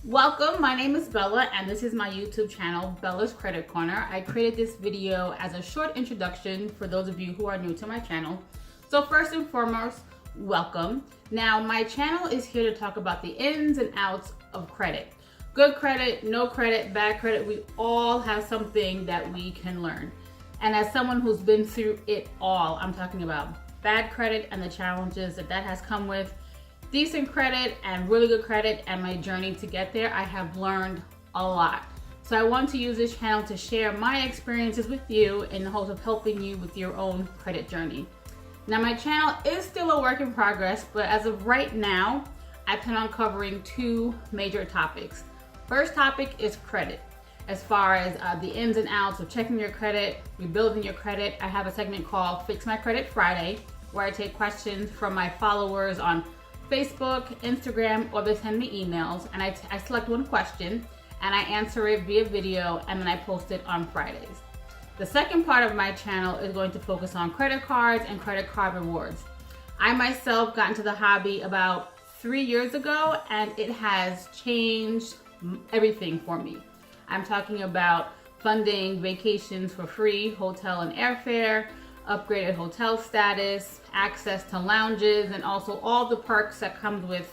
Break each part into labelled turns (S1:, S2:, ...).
S1: Welcome, my name is Bella and this is my YouTube channel, Bella's Credit Corner. I created this video as a short introduction for those of you who are new to my channel. So first and foremost, welcome. Now my channel is here to talk about the ins and outs of credit. Good credit, no credit, bad credit, we all have something that we can learn. And as someone who's been through it all, I'm talking about bad credit and the challenges that has come with, decent credit and really good credit, and my journey to get there. I have learned a lot. So I want to use this channel to share my experiences with you in the hopes of helping you with your own credit journey. Now my channel is still a work in progress, but as of right now, I plan on covering two major topics. First topic is credit. As far as the ins and outs of checking your credit, rebuilding your credit, I have a segment called Fix My Credit Friday, where I take questions from my followers on Facebook, Instagram, or they send me emails, and I select one question and I answer it via video, and then I post it on Fridays. The second part of my channel is going to focus on credit cards and credit card rewards. I myself got into the hobby about 3 years ago and it has changed everything for me. I'm talking about funding vacations for free, hotel and airfare, upgraded hotel status, access to lounges, and also all the perks that comes with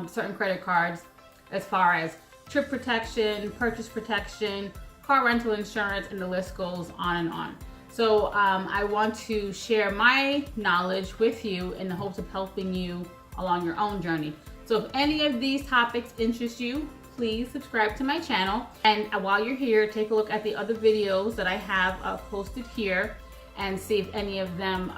S1: certain credit cards as far as trip protection, purchase protection, car rental insurance, and the list goes on and on. So I want to share my knowledge with you in the hopes of helping you along your own journey. So if any of these topics interest you, please subscribe to my channel. And while you're here, take a look at the other videos that I have posted here and see if any of them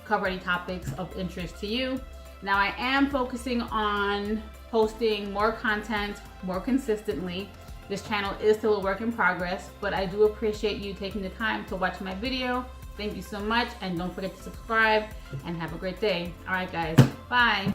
S1: cover any topics of interest to you. Now I am focusing on posting more content more consistently. This channel is still a work in progress, but I do appreciate you taking the time to watch my video. Thank you so much, and don't forget to subscribe and have a great day. All right guys, bye.